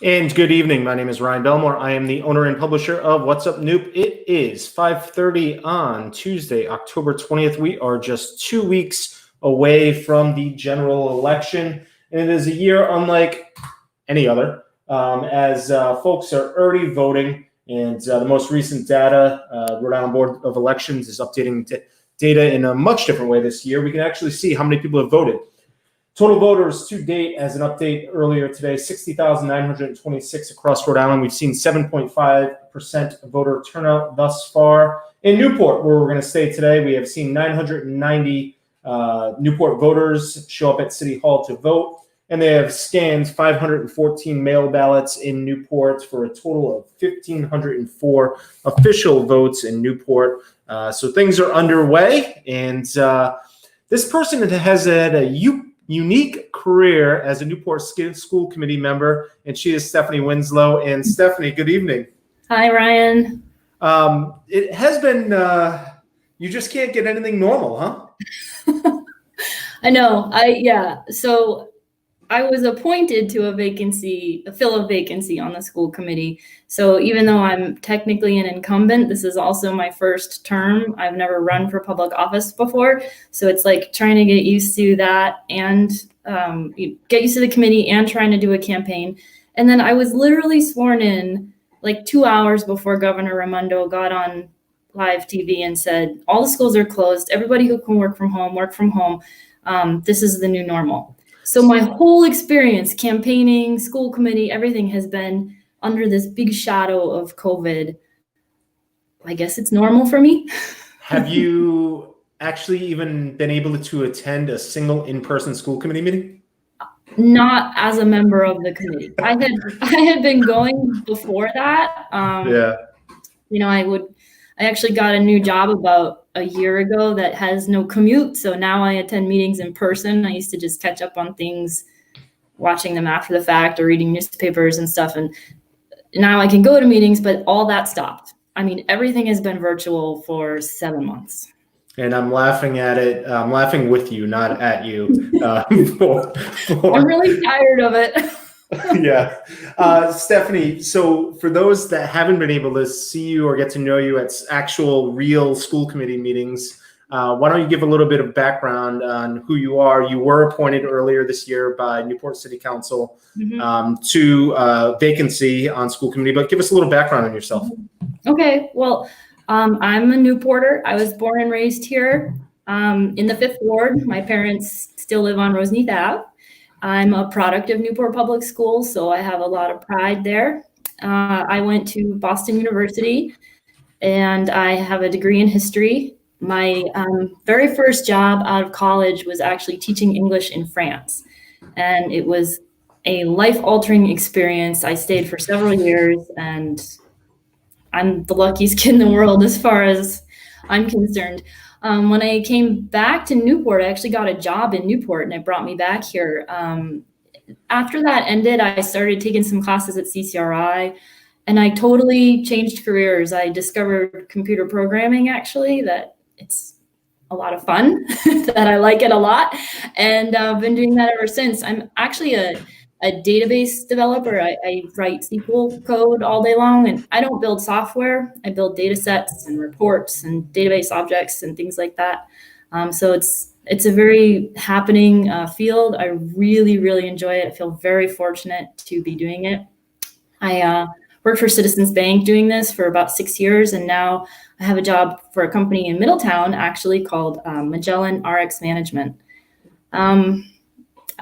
And good evening. My name is Ryan Belmore. I am the owner and publisher of What's Up Newp. It is 5:30 on Tuesday, October 20th. We are just 2 weeks away from the general election, and it is a year unlike any other, as folks are already voting. And the most recent data, Rhode Island Board of Elections is updating data in a much different way this year. We can actually see how many people have voted. Total voters to date, as an update earlier today, 60,926 across Rhode Island. We've seen 7.5% voter turnout thus far. In Newport, where we're going to stay today, we have seen 990 Newport voters show up at City Hall to vote, and they have scanned 514 mail ballots in Newport for a total of 1,504 official votes in Newport. So things are underway, and this person has had a unique career as a Newport School Committee member, and she is Stephanie Winslow. And Stephanie, good evening. Hi, Ryan. It has been, you just can't get anything normal, huh? I know. So I was appointed to fill a vacancy on the school committee. So even though I'm technically an incumbent, this is also my first term. I've never run for public office before. So it's like trying to get used to that and get used to the committee and trying to do a campaign. And then I was literally sworn in like 2 hours before Governor Raimondo got on live TV and said, all the schools are closed. Everybody who can work from home. This is the new normal. So my whole experience, campaigning, school committee, everything has been under this big shadow of COVID. I guess it's normal for me. Have you actually even been able to attend a single in-person school committee meeting? Not as a member of the committee. I had been going before that. I actually got a new job about a year ago that has no commute. So now I attend meetings in person. I used to just catch up on things, watching them after the fact or reading newspapers and stuff. And now I can go to meetings, but all that stopped. I mean, everything has been virtual for 7 months. And I'm laughing at it. I'm laughing with you, not at you. I'm really tired of it. Yeah. Stephanie, so for those that haven't been able to see you or get to know you at actual real school committee meetings, why don't you give a little bit of background on who you are? You were appointed earlier this year by Newport City Council to vacancy on school committee, but give us a little background on yourself. Okay. Well, I'm a Newporter. I was born and raised here in the 5th Ward. My parents still live on Roseneath Ave. I'm a product of Newport Public Schools, so I have a lot of pride there. I went to Boston University, and I have a degree in history. My very first job out of college was actually teaching English in France, and it was a life-altering experience. I stayed for several years, and I'm the luckiest kid in the world as far as I'm concerned. When I came back to Newport, I actually got a job in Newport, and it brought me back here. After that ended, I started taking some classes at CCRI, and I totally changed careers. I discovered computer programming, actually, that it's a lot of fun, that I like it a lot, and I've been doing that ever since. I'm actually a database developer. I write SQL code all day long, and I don't build software. I build data sets and reports and database objects and things like that. So it's a very happening field. I really, really enjoy it. I feel very fortunate to be doing it. I worked for Citizens Bank doing this for about 6 years, and now I have a job for a company in Middletown, actually, called Magellan RX Management.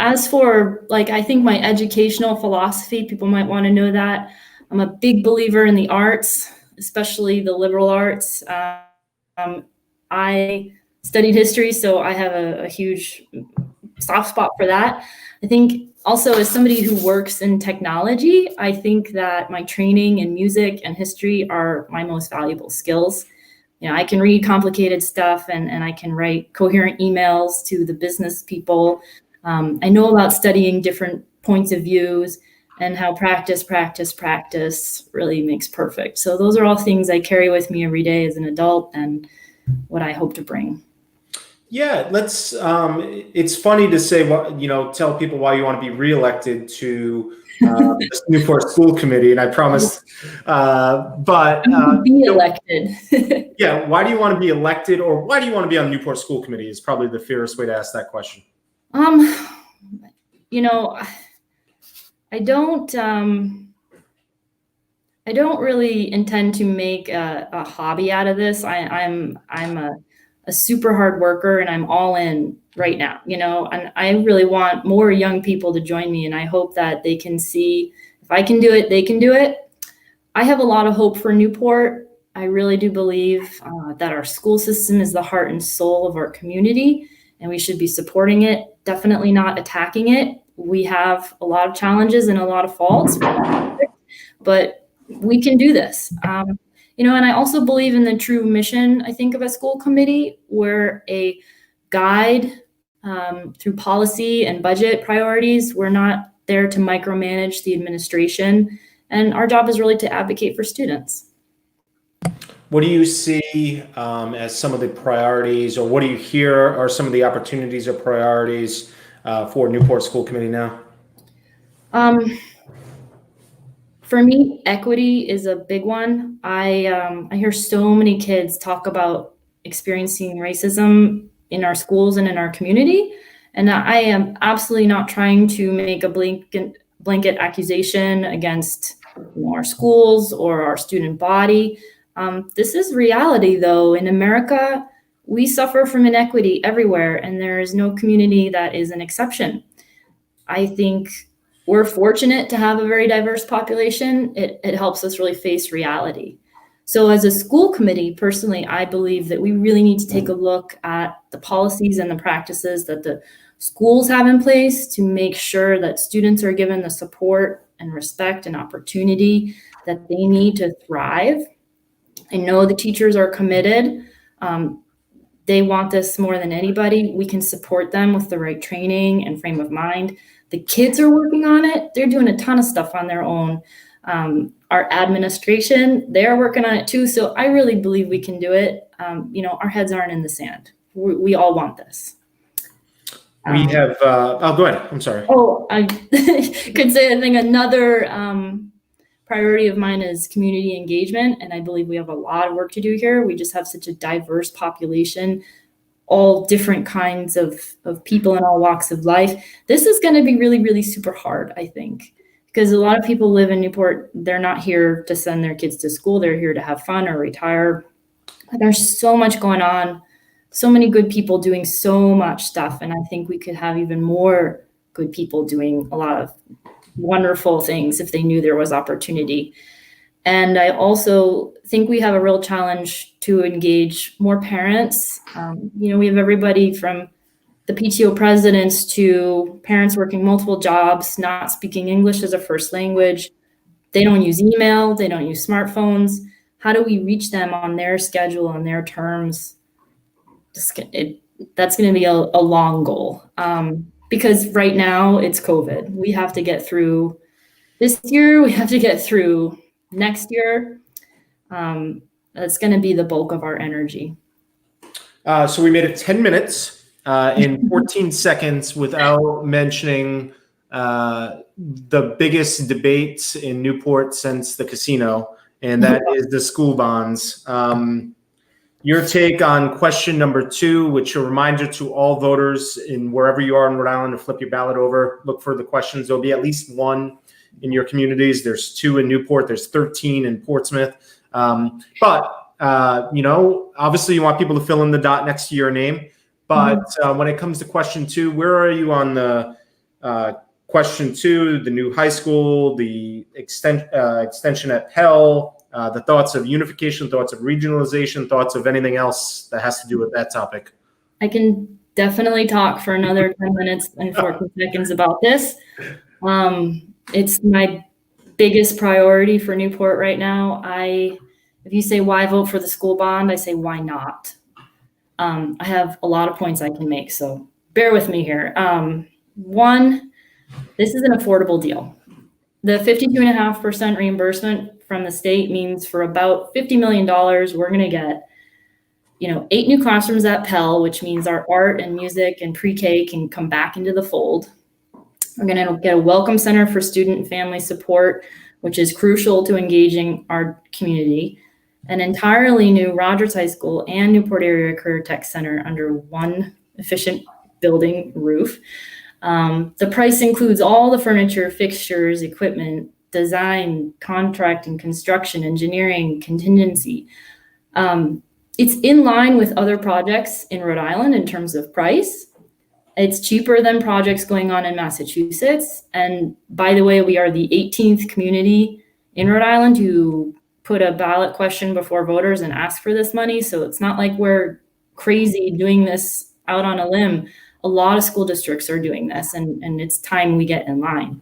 As for, I think my educational philosophy, people might want to know that. I'm a big believer in the arts, especially the liberal arts. I studied history, so I have a huge soft spot for that. I think also, as somebody who works in technology, I think that my training in music and history are my most valuable skills. I can read complicated stuff, and I can write coherent emails to the business people. I know about studying different points of views and how practice really makes perfect. So those are all things I carry with me every day as an adult and what I hope to bring. Yeah, let's. It's funny to say what tell people why you want to be reelected to this Newport School Committee, and I promise. But I'm going to be elected. yeah, why do you want to be elected, or why do you want to be on Newport School Committee? Is probably the fairest way to ask that question. You know, I don't really intend to make a hobby out of this. I'm a super hard worker, and I'm all in right now, and I really want more young people to join me, and I hope that they can see if I can do it, they can do it. I have a lot of hope for Newport. I really do believe that our school system is the heart and soul of our community, and we should be supporting it, definitely not attacking it. We have a lot of challenges and a lot of faults, but we can do this. And I also believe in the true mission, I think, of a school committee. We're a guide through policy and budget priorities. We're not there to micromanage the administration. And our job is really to advocate for students. What do you see as some of the priorities, or what do you hear are some of the opportunities or priorities for Newport School Committee now? For me, equity is a big one. I hear so many kids talk about experiencing racism in our schools and in our community. And I am absolutely not trying to make a blanket accusation against our schools or our student body. This is reality, though. In America, we suffer from inequity everywhere, and there is no community that is an exception. I think we're fortunate to have a very diverse population. It helps us really face reality. So as a school committee, personally, I believe that we really need to take a look at the policies and the practices that the schools have in place to make sure that students are given the support and respect and opportunity that they need to thrive. I know the teachers are committed. They want this more than anybody. We can support them with the right training and frame of mind. The kids are working on it. They're doing a ton of stuff on their own. Our administration, they're working on it too. So I really believe we can do it. Our heads aren't in the sand. We all want this. We have, go ahead. I'm sorry. I could say, I think another priority of mine is community engagement. And I believe we have a lot of work to do here. We just have such a diverse population, all different kinds of people in all walks of life. This is going to be really, really super hard, I think, because a lot of people live in Newport. They're not here to send their kids to school. They're here to have fun or retire. There's so much going on, so many good people doing so much stuff. And I think we could have even more good people doing a lot of wonderful things if they knew there was opportunity. And I also think we have a real challenge to engage more parents. We have everybody from the PTO presidents to parents working multiple jobs, not speaking English as a first language. They don't use email. They don't use smartphones. How do we reach them on their schedule, on their terms? That's going to be a long goal because right now it's COVID. We have to get through this year. We have to get through next year. That's going to be the bulk of our energy. So we made it 10 minutes in 14 seconds without mentioning the biggest debates in Newport since the casino, and that is the school bonds. Your take on question number 2, which a reminder to all voters in wherever you are in Rhode Island to flip your ballot over, look for the questions. There'll be at least one in your communities. There's 2 in Newport. There's 13 in Portsmouth. But obviously you want people to fill in the dot next to your name. But when it comes to question 2, where are you on the question 2, the new high school, the extension at Pell, the thoughts of unification, thoughts of regionalization, thoughts of anything else that has to do with that topic? I can definitely talk for another 10 minutes and 14 seconds about this. It's my biggest priority for Newport right now. If you say why vote for the school bond, I say why not. I have a lot of points I can make, so bear with me here. One, this is an affordable deal. The 52.5% reimbursement from the state means for about $50 million, we're going to get 8 new classrooms at Pell, which means our art and music and pre-K can come back into the fold. We're going to get a welcome center for student and family support, which is crucial to engaging our community. An entirely new Rogers High School and Newport Area Career Tech Center under one efficient building roof. The price includes all the furniture, fixtures, equipment, design, contracting, construction, engineering, contingency. It's in line with other projects in Rhode Island in terms of price. It's cheaper than projects going on in Massachusetts. And by the way, we are the 18th community in Rhode Island to put a ballot question before voters and ask for this money. So it's not like we're crazy doing this out on a limb. A lot of school districts are doing this, and it's time we get in line.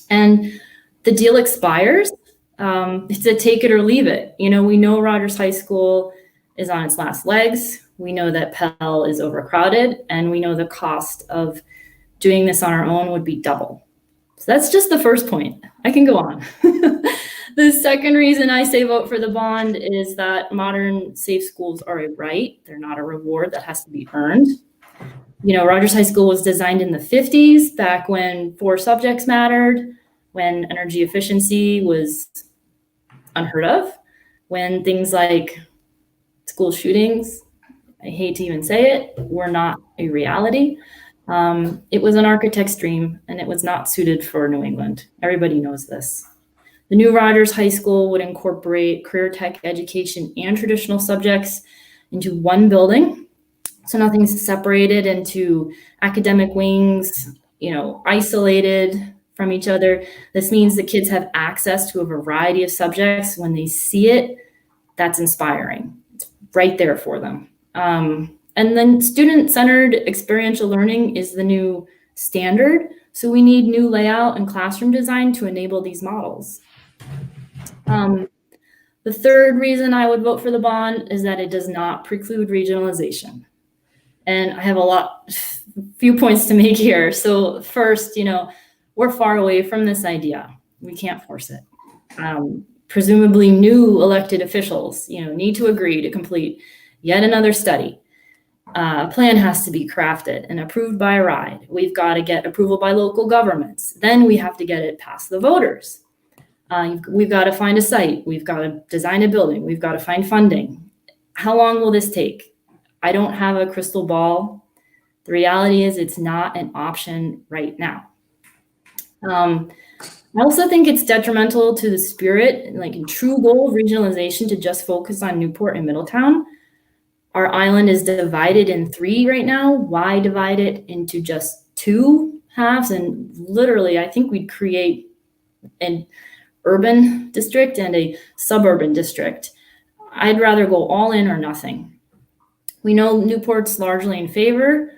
And the deal expires. It's a take it or leave it. We know Rogers High School is on its last legs. We know that Pell is overcrowded, and we know the cost of doing this on our own would be double. So that's just the first point. I can go on. The second reason I say vote for the bond is that modern safe schools are a right. They're not a reward that has to be earned. Rogers High School was designed in the 50s, back when 4 subjects mattered, when energy efficiency was unheard of, when things like school shootings, I hate to even say it, were not a reality. It was an architect's dream, and it was not suited for New England. Everybody knows this. The new Rogers High School would incorporate career tech education and traditional subjects into one building. So nothing's separated into academic wings, isolated from each other. This means the kids have access to a variety of subjects. When they see it, that's inspiring. It's right there for them. And then student-centered experiential learning is the new standard. So we need new layout and classroom design to enable these models. The third reason I would vote for the bond is that it does not preclude regionalization. And I have few points to make here. So first, we're far away from this idea. We can't force it. Presumably new elected officials, need to agree to complete yet another study. A plan has to be crafted and approved by RIDE. We've got to get approval by local governments. Then we have to get it past the voters. We've got to find a site. We've got to design a building. We've got to find funding. How long will this take? I don't have a crystal ball. The reality is it's not an option right now. I also think it's detrimental to the spirit, and true goal of regionalization, to just focus on Newport and Middletown. Our island is divided in 3 right now. Why divide it into just 2 halves? And literally, I think we'd create an urban district and a suburban district. I'd rather go all in or nothing. We know Newport's largely in favor.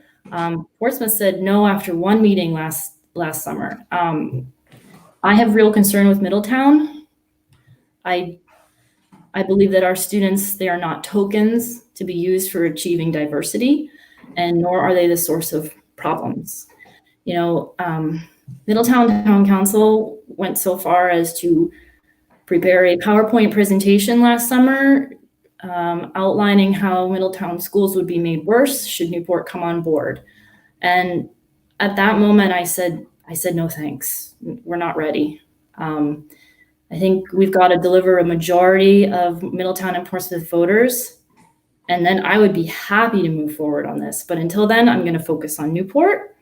Portsmouth said no after one meeting last summer. I have real concern with Middletown. I believe that our students, they are not tokens to be used for achieving diversity, and nor are they the source of problems. Middletown Town Council went so far as to prepare a PowerPoint presentation last summer outlining how Middletown schools would be made worse should Newport come on board. And at that moment, I said, no, thanks. We're not ready. I think we've got to deliver a majority of Middletown and Portsmouth voters, and then I would be happy to move forward on this. But until then, I'm going to focus on Newport.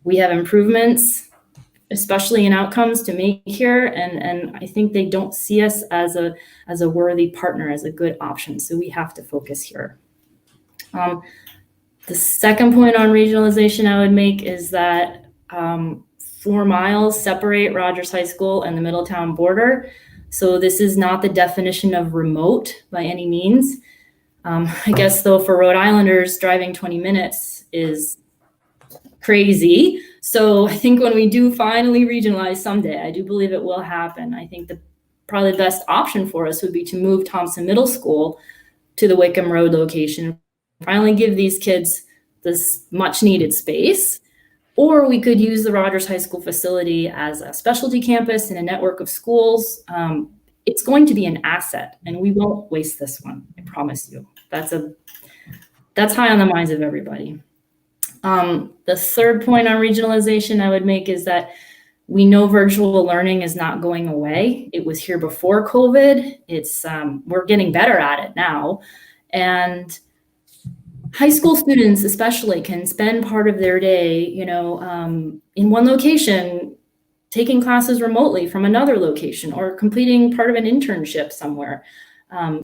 We have improvements, especially in outcomes, to make here, and I think they don't see us as a worthy partner, as a good option. So we have to focus here. The second point on regionalization I would make is that 4 miles separate Rogers High School and the Middletown border. So this is not the definition of remote by any means. I guess though, for Rhode Islanders, driving 20 minutes is crazy. So I think when we do finally regionalize someday, I do believe it will happen. I think probably the best option for us would be to move Thompson Middle School to the Wickham Road location, finally give these kids this much needed space. Or we could use the Rogers High School facility as a specialty campus in a network of schools. It's going to be an asset, and we won't waste this one, I promise you. That's high on the minds of everybody. The third point on regionalization I would make is that we know virtual learning is not going away. It was here before COVID. We're getting better at it now. And high school students especially can spend part of their day, in one location, taking classes remotely from another location or completing part of an internship somewhere.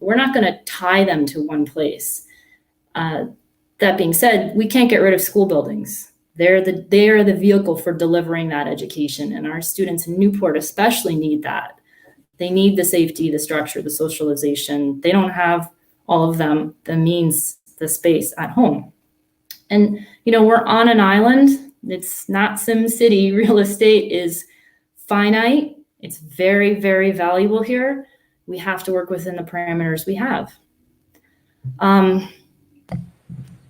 We're not going to tie them to one place. That being said, we can't get rid of school buildings. They are the vehicle for delivering that education, and our students in Newport especially need that. They need the safety, the structure, the socialization. They don't have all of them, the means, the space at home. And, we're on an island. It's not Sim City. Real estate is finite. It's very, very valuable here. We have to work within the parameters we have.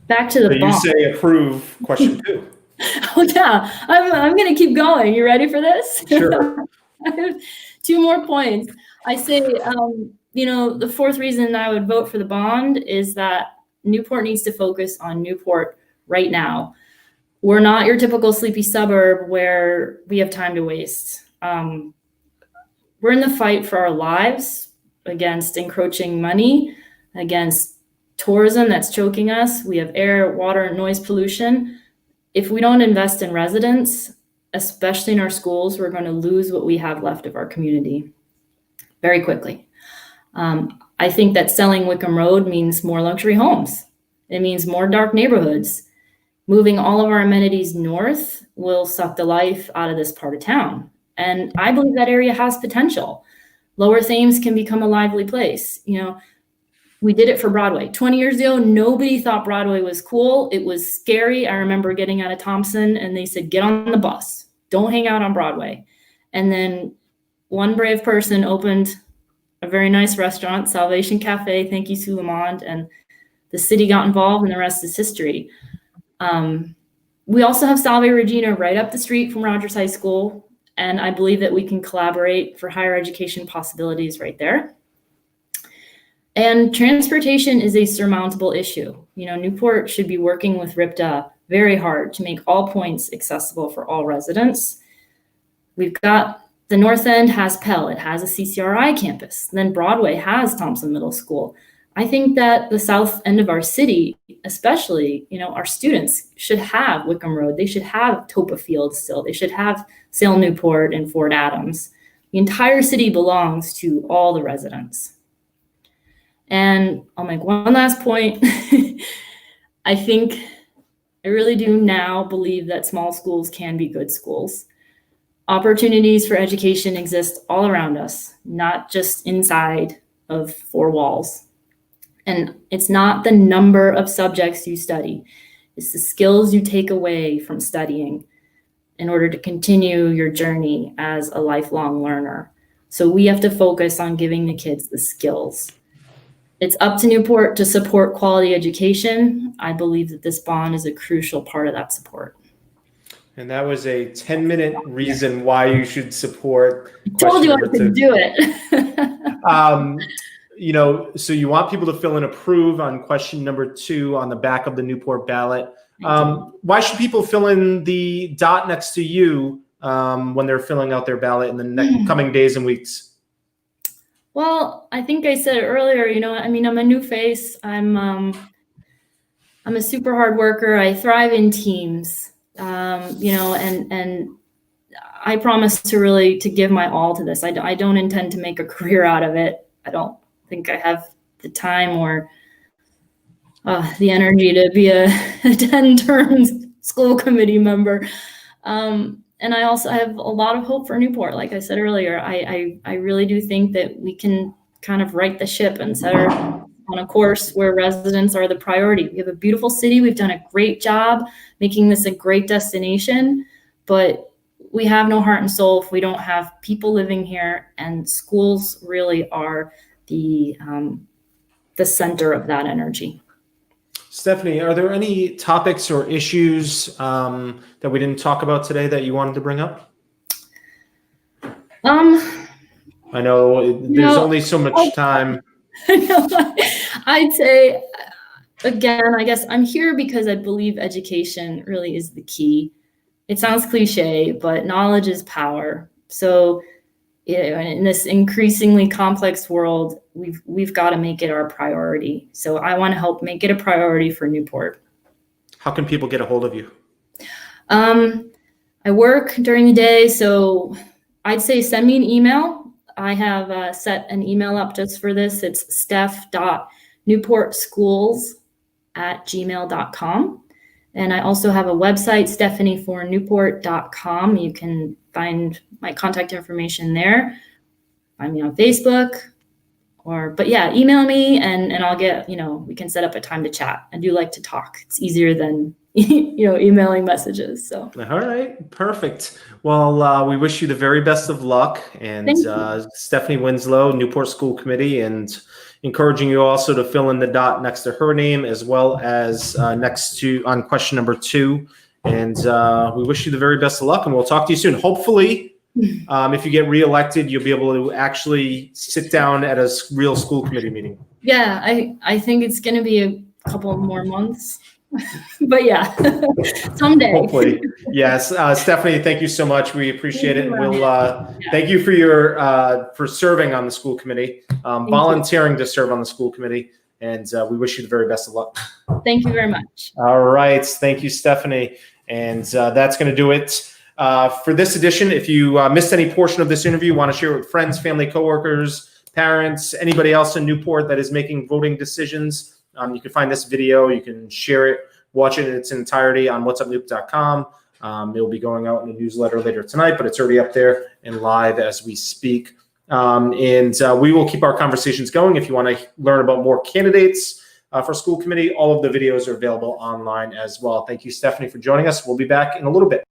Back to the You say approve question 2. Oh yeah, I'm going to keep going. You ready for this? Sure. I have 2 more points. I say, the fourth reason I would vote for the bond is that Newport needs to focus on Newport right now. We're not your typical sleepy suburb where we have time to waste. We're in the fight for our lives against encroaching money, against tourism that's choking us. We have air, water, and noise pollution. If we don't invest in residents, especially in our schools, we're going to lose what we have left of our community very quickly. I think that selling Wickham Road means more luxury homes. It means more dark neighborhoods. Moving all of our amenities north will suck the life out of this part of town. And I believe that area has potential. Lower Thames can become a lively place. We did it for Broadway. 20 years ago, nobody thought Broadway was cool. It was scary. I remember getting out of Thompson and they said, get on the bus. Don't hang out on Broadway. And then one brave person opened a very nice restaurant, Salvation Cafe. Thank you, Suleiman. And the city got involved and the rest is history. We also have Salve Regina right up the street from Rogers High School. And I believe that we can collaborate for higher education possibilities right there. And transportation is a surmountable issue. Newport should be working with RIPTA very hard to make all points accessible for all residents. We've got the North End has Pell, it has a CCRI campus. Then Broadway has Thompson Middle School. I think that the south end of our city, especially, our students should have Wickham Road. They should have Topa Field still. They should have Salem Newport and Fort Adams. The entire city belongs to all the residents. And I'll make one last point. I really do now believe that small schools can be good schools. Opportunities for education exist all around us, not just inside of 4 walls. And it's not the number of subjects you study. It's the skills you take away from studying in order to continue your journey as a lifelong learner. So we have to focus on giving the kids the skills. It's up to Newport to support quality education. I believe that this bond is a crucial part of that support. And that was a 10-minute reason why you should support. Told you I could do it. So you want people to fill in approve on question number 2 on the back of the Newport ballot. Why should people fill in the dot next to you when they're filling out their ballot in the coming days and weeks? Well, I think I said it earlier, I'm a new face. I'm a super hard worker. I thrive in teams, and I promise to give my all to this. I don't intend to make a career out of it. I don't think I have the time or the energy to be a 10-term school committee member. And I also have a lot of hope for Newport. Like I said earlier, I really do think that we can kind of right the ship and set her on a course where residents are the priority. We have a beautiful city. We've done a great job making this a great destination, but we have no heart and soul if we don't have people living here, and schools really are the center of that energy. Stephanie, are there any topics or issues that we didn't talk about today that you wanted to bring up? I know there's only so much time. I'd say again, I guess I'm here because I believe education really is the key. It sounds cliche, but knowledge is power. So in this increasingly complex world, we've got to make it our priority. So I want to help make it a priority for Newport. How can people get a hold of you? I work during the day, so I'd say send me an email. I have set an email up just for this. It's steph.newportschools@gmail.com. And I also have a website, stephaniefornewport.com. You can find my contact information there. Find me on Facebook, but yeah, email me and I'll get, we can set up a time to chat. I do like to talk. It's easier than, emailing messages. So. All right, perfect. Well, we wish you the very best of luck. And Stephanie Winslow, Newport School Committee, and encouraging you also to fill in the dot next to her name as well as next to on question number 2. And we wish you the very best of luck, and we'll talk to you soon. Hopefully, if you get reelected, you'll be able to actually sit down at a real school committee meeting. Yeah, I think it's going to be a couple more months. But yeah, someday. Hopefully. Yes. Stephanie, thank you so much. We appreciate it. And we'll thank you for your for serving on the school committee, volunteering to serve on the school committee. And we wish you the very best of luck. Thank you very much. All right. Thank you, Stephanie. And that's going to do it for this edition. If you missed any portion of this interview, want to share it with friends, family, coworkers, parents, anybody else in Newport that is making voting decisions, you can find this video. You can share it, watch it in its entirety on whatsupnewp.com. It'll be going out in the newsletter later tonight, but it's already up there and live as we speak. And we will keep our conversations going. If you want to learn about more candidates for school committee, all of the videos are available online as well. Thank you, Stephanie, for joining us. We'll be back in a little bit.